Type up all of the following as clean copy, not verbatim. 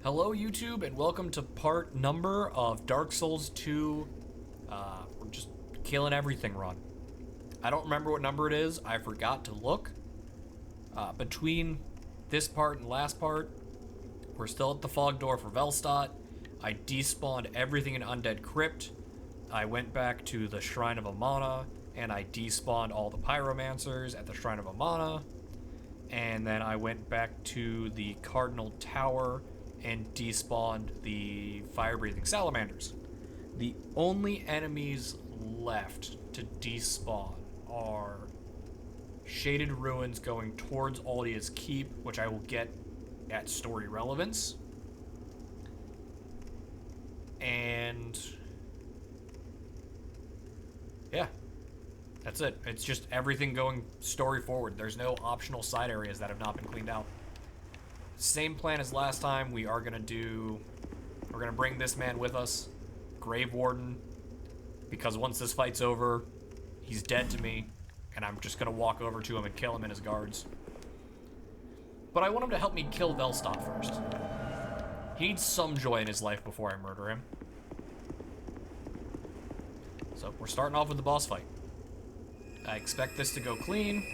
Hello YouTube and welcome to part number of Dark Souls 2, we're just killing everything run. I don't remember what number it is, I forgot to look. Between this part and last part, we're still at the fog door for Velstadt. I despawned everything in Undead Crypt. I went back to the Shrine of Amana and I despawned all the Pyromancers at the Shrine of Amana. And then I went back to the Cardinal Tower and despawned the fire-breathing salamanders. The only enemies left to despawn are shaded ruins going towards Aldia's Keep, which I will get at story relevance. And yeah, that's it. It's just everything going story forward. There's no optional side areas that have not been cleaned out. Same plan as last time. We're gonna bring this man with us, Grave Warden, because once this fight's over, he's dead to me, and I'm just gonna walk over to him and kill him and his guards. But I want him to help me kill Velstadt first. He needs some joy in his life before I murder him. So we're starting off with the boss fight. I expect this to go clean.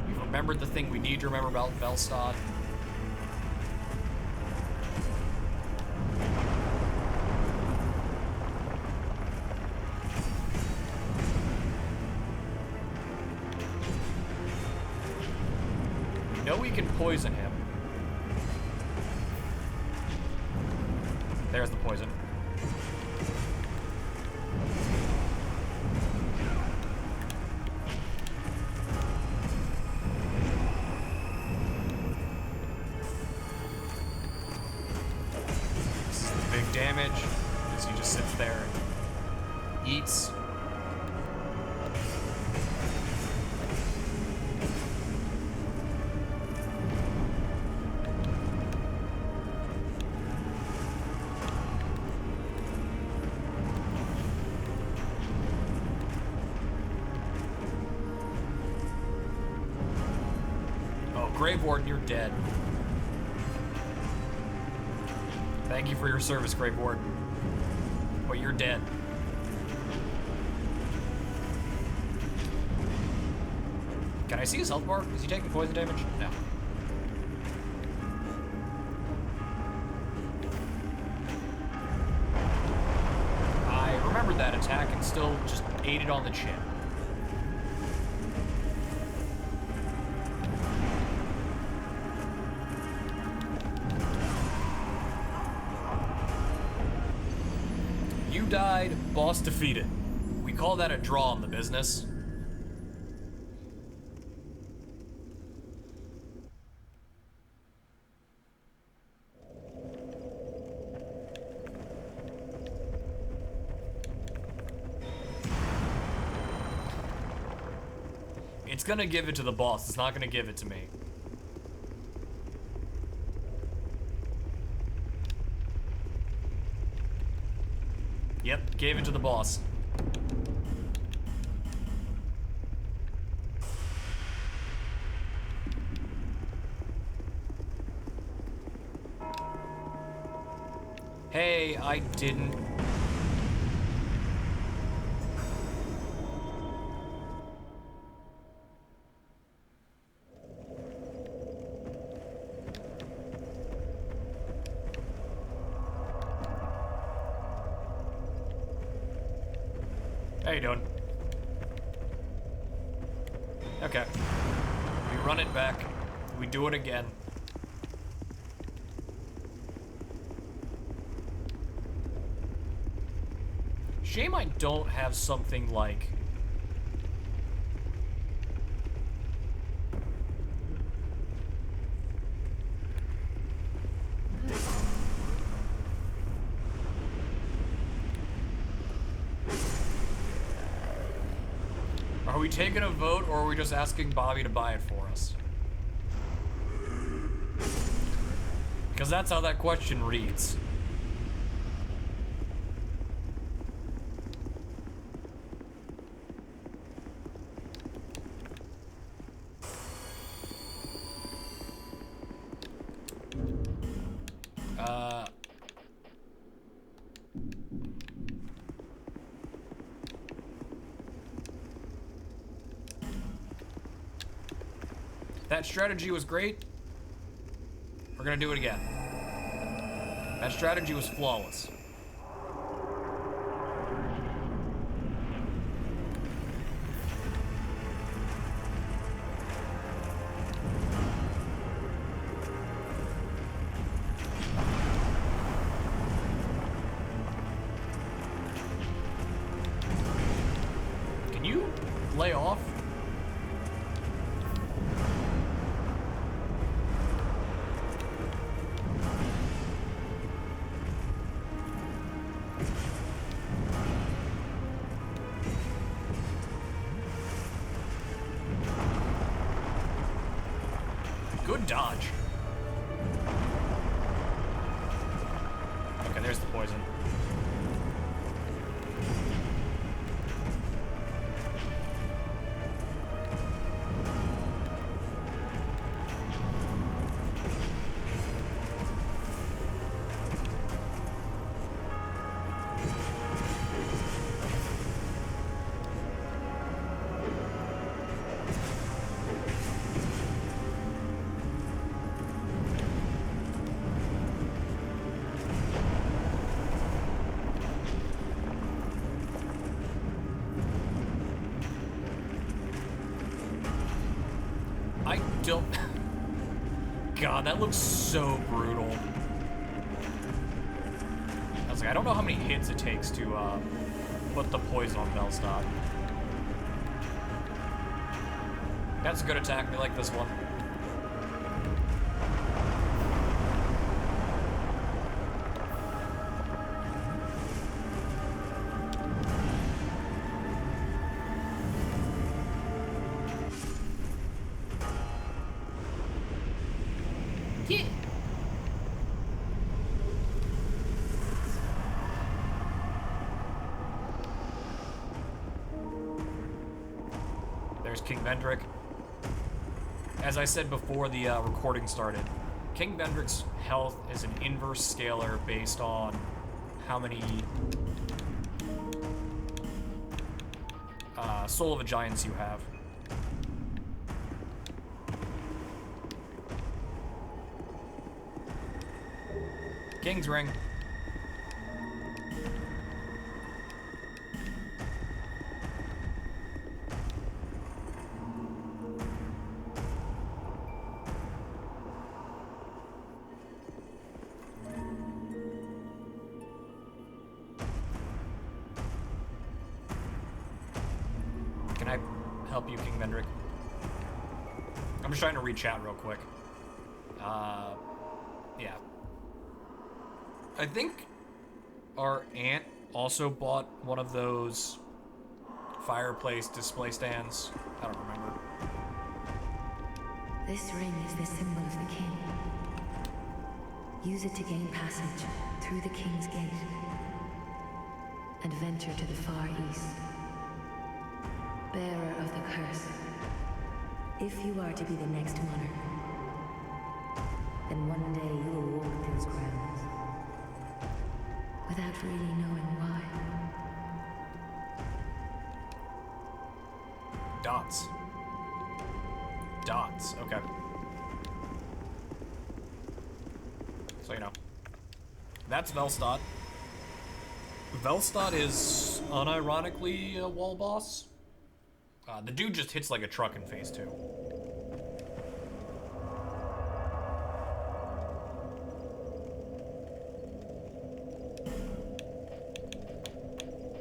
We've remembered the thing we need to remember about Velstadt. We know we can poison him. There's the poison. Big damage as he just sits there and eats. Oh, Grave Warden, you're dead. Thank you for your service, Grave Warden. But you're dead. Can I see his health bar? Is he taking poison damage? No. I remembered that attack and still just ate it on the chin. You died, boss defeated. We call that a draw in the business. It's gonna give it to the boss, it's not gonna give it to me. Yep, gave it to the boss. Hey, I didn't. How you doing? Okay. We run it back. We do it again. Shame I don't have something like... Are we taking a vote, or are we just asking Bobby to buy it for us? Because that's how that question reads. that strategy was great, we're gonna do it again. That strategy was flawless. Can you lay off? Good dodge. Okay, there's the poison. I don't... God, that looks so brutal. I was like, I don't know how many hits it takes to put the poison on Velstad. That's a good attack. We like this one. Yeah. There's King Vendrick. As I said before the recording started, King Vendrick's health is an inverse scalar based on how many Soul of a Giants you have. King's Ring. Can I help you, King Vendrick? I'm just trying to read chat real quick. Yeah. I think our aunt also bought one of those fireplace display stands. I don't remember. This ring is the symbol of the king. Use it to gain passage through the king's gate and venture to the far east. Bearer of the curse, if you are to be the next monarch, then one day you will walk those grounds without really knowing why. Dots. Dots, okay. So, you know. That's Velstad. Velstad is unironically a wall boss. The dude just hits like a truck in phase 2.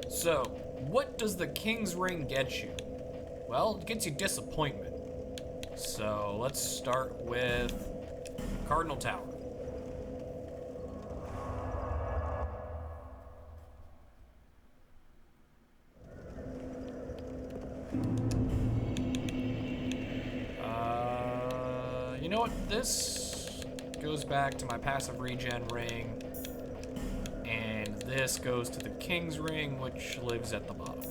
So, what does the King's Ring get you? Well, it gets you disappointment. So, let's start with Cardinal Tower. You know what? This goes back to my passive regen ring. And this goes to the King's Ring, which lives at the bottom.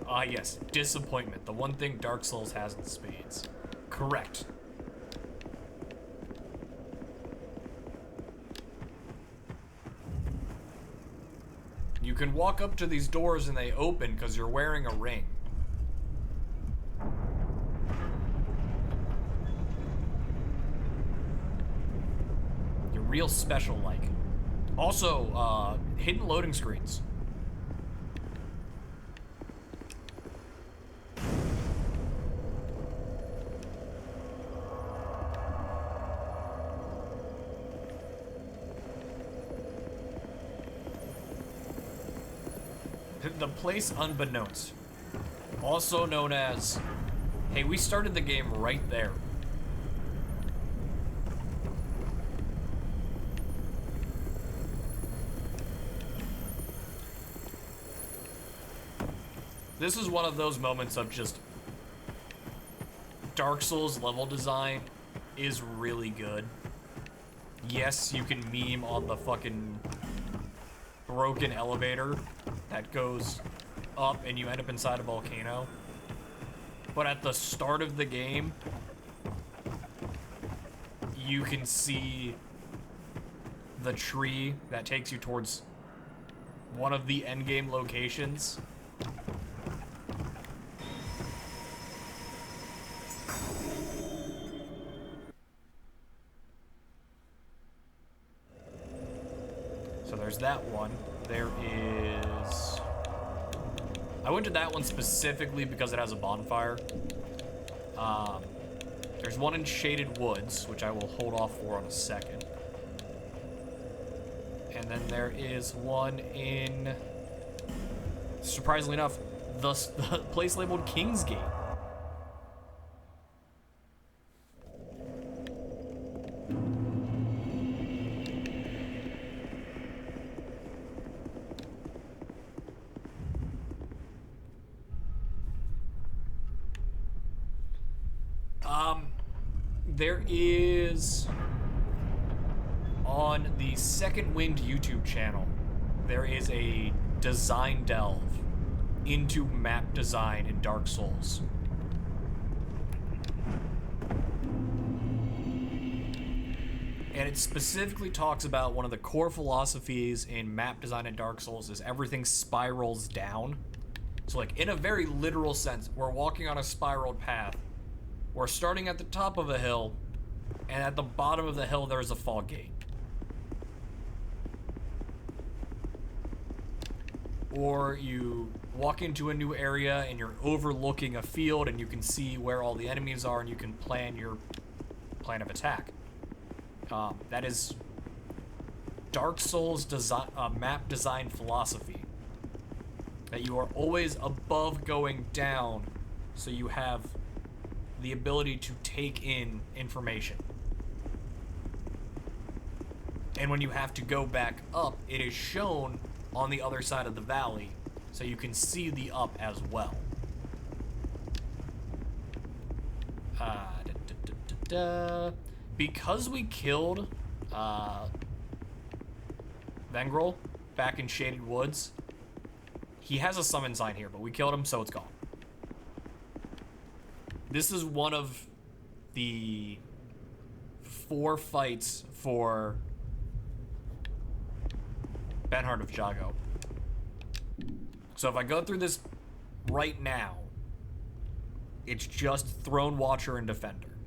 Ah, yes, disappointment. The one thing Dark Souls has in spades. Correct. You can walk up to these doors and they open because you're wearing a ring. You're real special like. Also, hidden loading screens. The place unbeknownst. Also known as, hey, we started the game right there. This is one of those moments of just Dark Souls level design is really good. Yes, you can meme on the fucking broken elevator that goes up and you end up inside a volcano. But at the start of the game, you can see the tree that takes you towards one of the endgame locations. So there's that one. There is... I went to that one specifically because it has a bonfire. There's one in Shaded Woods, which I will hold off for on a second. And then there is one in, surprisingly enough, the place labeled Kingsgate. There is, on the Second Wind YouTube channel, there is a design delve into map design in Dark Souls. And it specifically talks about one of the core philosophies in map design in Dark Souls is everything spirals down. So like, in a very literal sense, we're walking on a spiraled path. We're starting at the top of a hill, and at the bottom of the hill there's a fog gate. Or you walk into a new area and you're overlooking a field and you can see where all the enemies are and you can plan your plan of attack. That is Dark Souls map design philosophy. That you are always above going down, so you have the ability to take in information. And when you have to go back up, it is shown on the other side of the valley, so you can see the up as well. Because we killed Vengrel back in Shaded Woods, he has a summon sign here, but we killed him, so it's gone. This is one of the 4 fights for Benhart of Jago. So if I go through this right now, it's just Throne Watcher and Defender.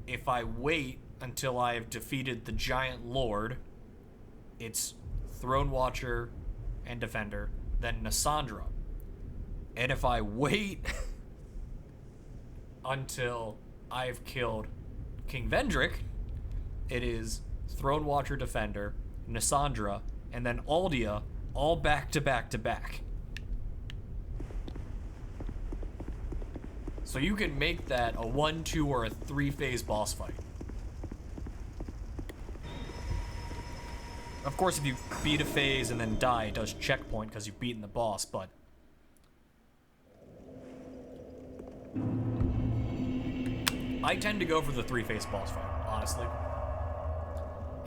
If I wait until I have defeated the Giant Lord, it's Throne Watcher and Defender, then Nasandra. And if I wait until I've killed King Vendrick, it is Throne Watcher, Defender, Nasandra, and then Aldia, all back to back to back. So you can make that a 1, 2, or a 3-phase boss fight. Of course, if you beat a phase and then die, it does checkpoint because you've beaten the boss, but I tend to go for the 3-phase boss fight, honestly.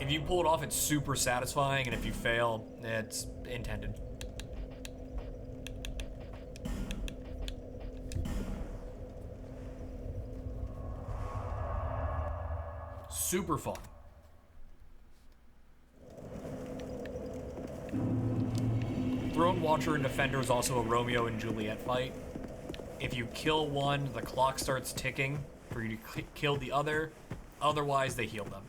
If you pull it off, it's super satisfying, and if you fail, it's intended. Super fun. Throne Watcher and Defender is also a Romeo and Juliet fight. If you kill one, the clock starts ticking for you to kill the other. Otherwise, they heal them.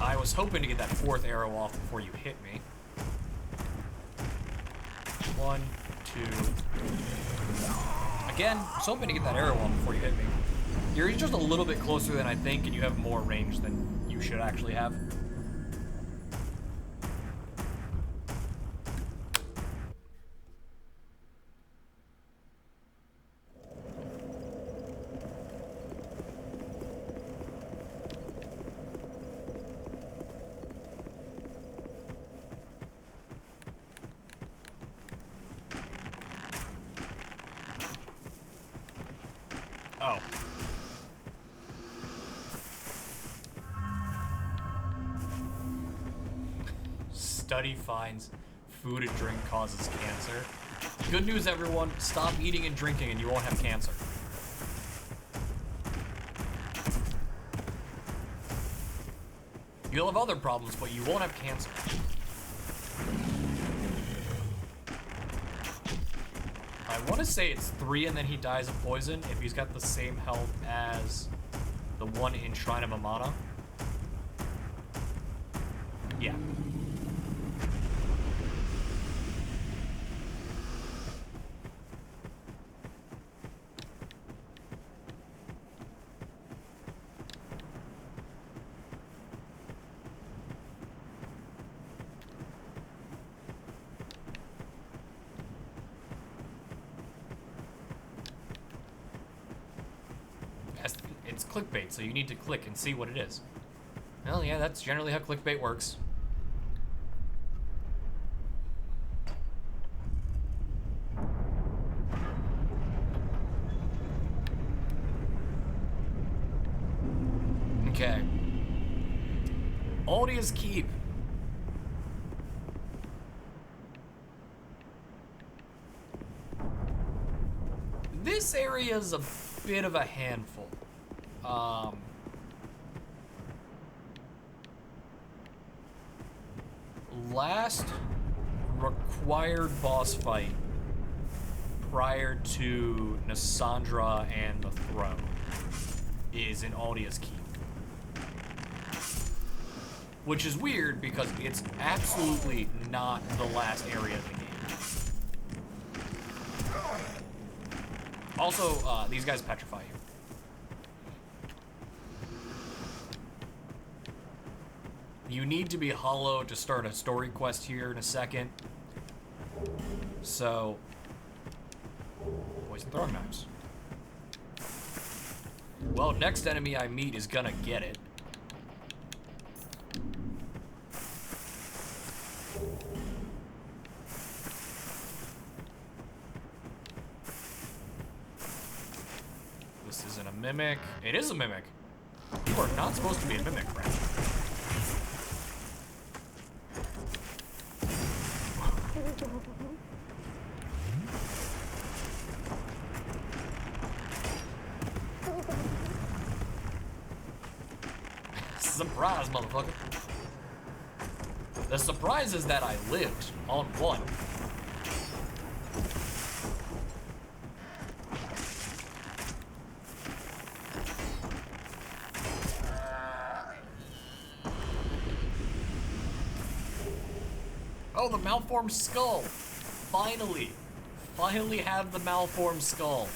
I was hoping to get that fourth arrow off before you hit me. 1, 2. Again, I was hoping to get that arrow off before you hit me. You're just a little bit closer than I think, and you have more range than you should actually have. Oh. Study finds food and drink causes cancer. Good news, everyone. Stop eating and drinking and you won't have cancer. You'll have other problems, but you won't have cancer. I want to say it's 3 and then he dies of poison if he's got the same health as the one in Shrine of Amana. Yeah. It's clickbait, so you need to click and see what it is. Well, yeah, that's generally how clickbait works. Okay. Aldia's Keep. This area is a bit of a handful. Last required boss fight prior to Nassandra and the throne is in Aldia's Keep. Which is weird because it's absolutely not the last area of the game. Also, these guys petrify you. You need to be hollow to start a story quest here in a second. So, poison throwing knives. Well, next enemy I meet is gonna get it. This isn't a mimic. It is a mimic. You are not supposed to be a mimic, friend. Surprise, motherfucker. The surprise is that I lived on one. Oh, the malformed skull. Finally. Finally have the malformed skull.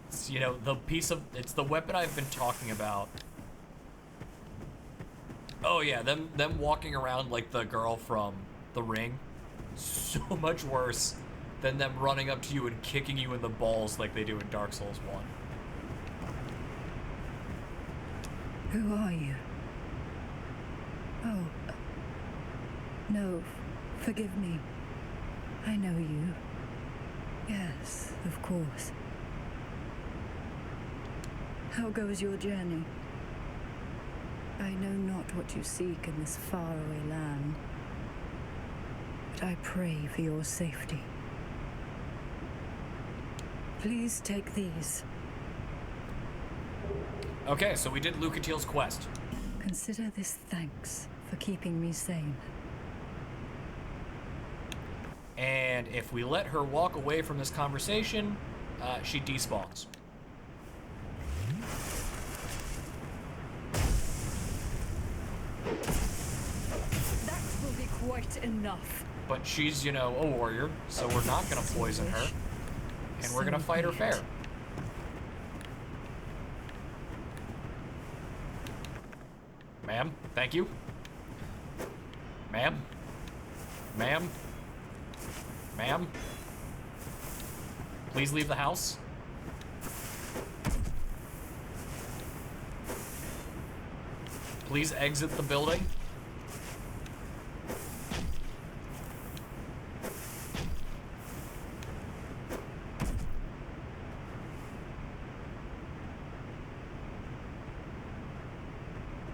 It's, you know, the piece of, it's the weapon I've been talking about. Oh yeah, them walking around like the girl from The Ring. So much worse than them running up to you and kicking you in the balls like they do in Dark Souls 1. Who are you? Oh. No, forgive me. I know you. Yes, of course. How goes your journey? I know not what you seek in this faraway land, but I pray for your safety. Please take these. Okay, so we did Lucatiel's quest. Consider this thanks for keeping me sane. And if we let her walk away from this conversation, she despawns. That will be quite enough. But she's, you know, a warrior, so we're not gonna poison her. And we're gonna fight her fair. Ma'am, thank you. Ma'am. Ma'am. Ma'am. Please leave the house. Please exit the building.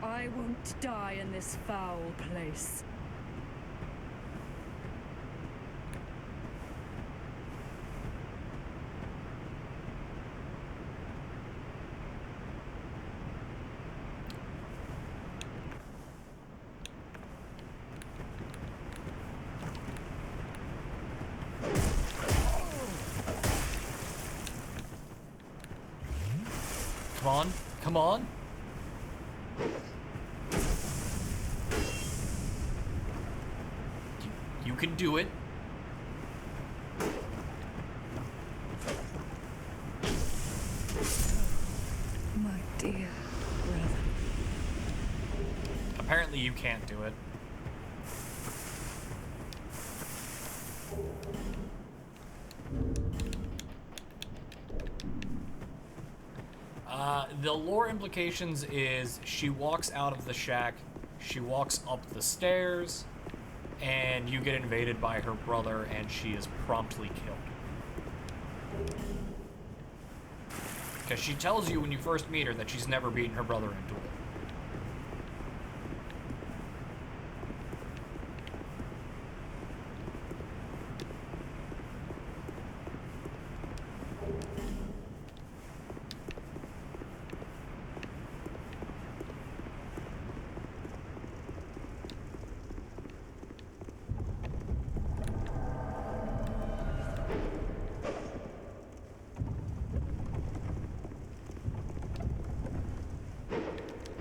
I won't die in this foul place. Come on, come on. You can do it. My dear brother. Apparently you can't do it. The lore implications is she walks out of the shack, she walks up the stairs, and you get invaded by her brother, and she is promptly killed. Because she tells you when you first meet her that she's never beaten her brother in a duel.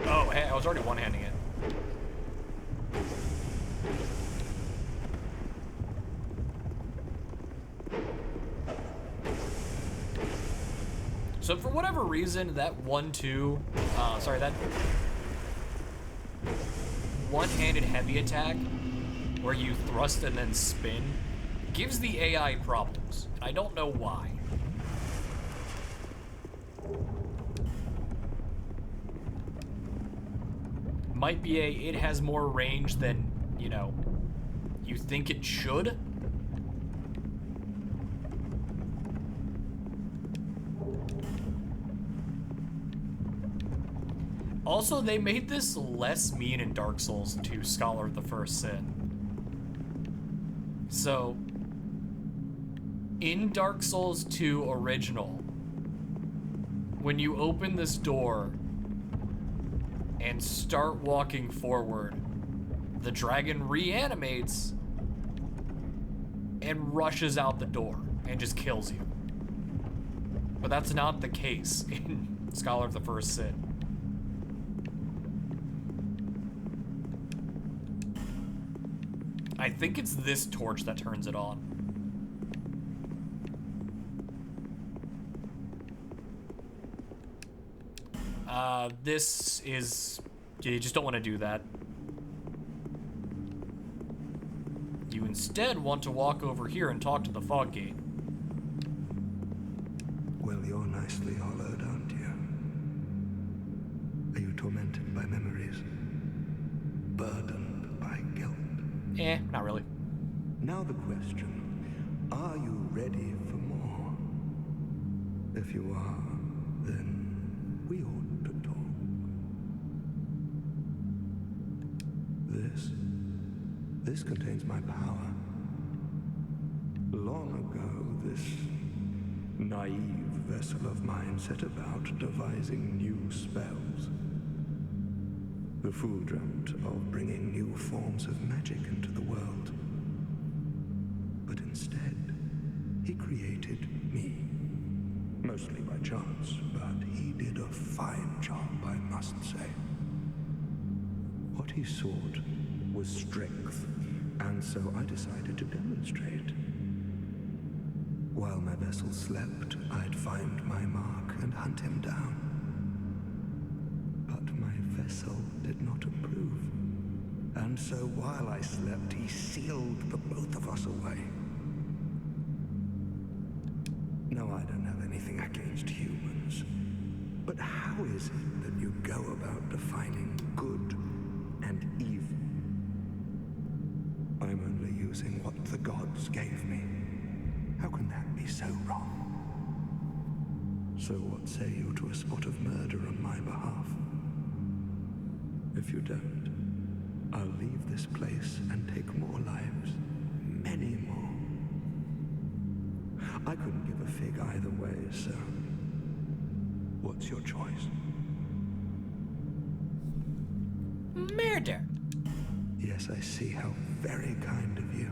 Oh, hey, I was already one-handing it. So for whatever reason, that that one-handed heavy attack, where you thrust and then spin, gives the AI problems. And I don't know why. Might be it has more range than, you know, you think it should. Also, they made this less mean in Dark Souls 2 Scholar of the First Sin. So, in Dark Souls 2 Original, when you open this door and start walking forward, the dragon reanimates and rushes out the door and just kills you. But that's not the case in Scholar of the First Sin. I think it's this torch that turns it on. This is... You just don't want to do that. You instead want to walk over here and talk to the fog gate. Well, you're nicely hollowed, aren't you? Are you tormented by memories? Burdened by guilt? Not really. Now the question, are you ready for more? If you are, then we ought to talk. This contains my power. Long ago, this naive vessel of mine set about devising new spells. The fool dreamt of bringing new forms of magic into the world. But instead, he created me. Mostly by chance, but he did a fine job, I must say. What he sought was strength, and so I decided to demonstrate. While my vessel slept, I'd find my mark and hunt him down. But my vessel did not approve. And so while I slept, he sealed the both of us away. No, I don't have anything against humans. But how is it that you go about defining good and evil? I'm only using what the gods gave me. How can that be so wrong? So what say you to a spot of murder on my behalf? If you don't, I'll leave this place and take more lives. Many more. I couldn't give a fig either way, so what's your choice? Murder. Yes, I see. How very kind of you.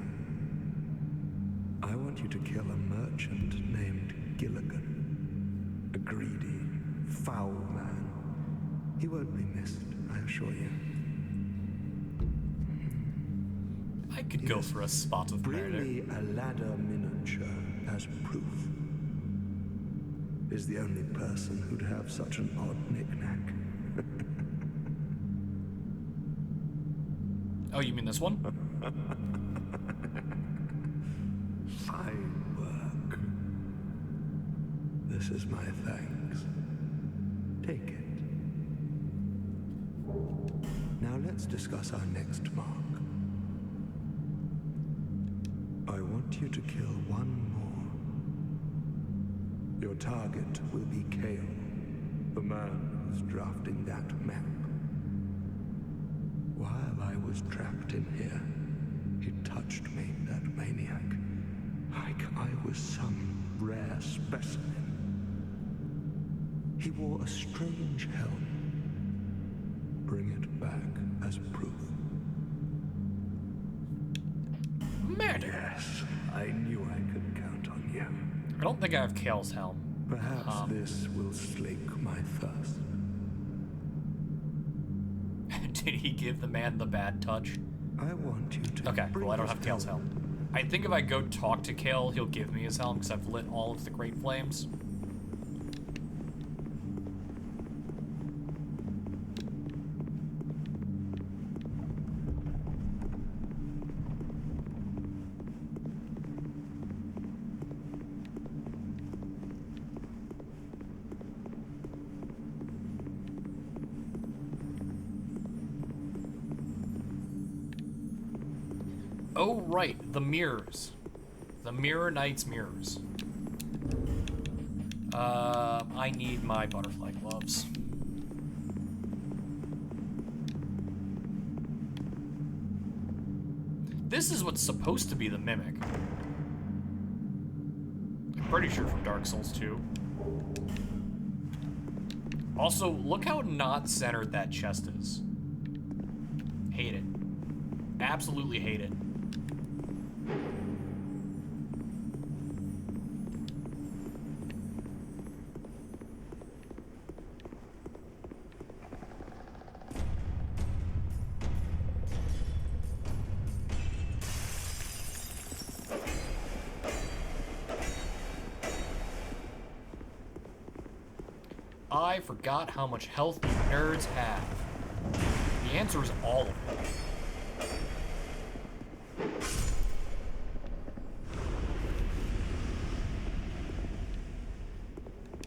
I want you to kill a merchant named Gilligan. A greedy, foul man. He won't be missed, I assure you. I could go for a spot of Bring murder. me a ladder miniature as proof. Is the only person who'd have such an odd knick-knack. Oh, you mean this one? Fine work. This is my thanks. Take it. Now let's discuss our next mark. I want you to kill one more. Your target will be Kale, the man who's drafting that map. While I was trapped in here, he touched me, that maniac, like I was some rare specimen. He wore a strange helm. Bring it back as proof. Murder. Yes, I knew I could count on you. I don't think I have Kale's helm. Perhaps this will slake my thirst. Did he give the man the bad touch? I want you to. Okay, bring well, I don't this have Kale's helm. I think if I go talk to Kale, he'll give me his helm because I've lit all of the Great Flames. Oh, right, the mirrors. The Mirror Knight's mirrors. I need my butterfly gloves. This is what's supposed to be the mimic. I'm pretty sure from Dark Souls 2. Also, look how not centered that chest is. Hate it. Absolutely hate it. I forgot how much health you nerds have. The answer is all of it.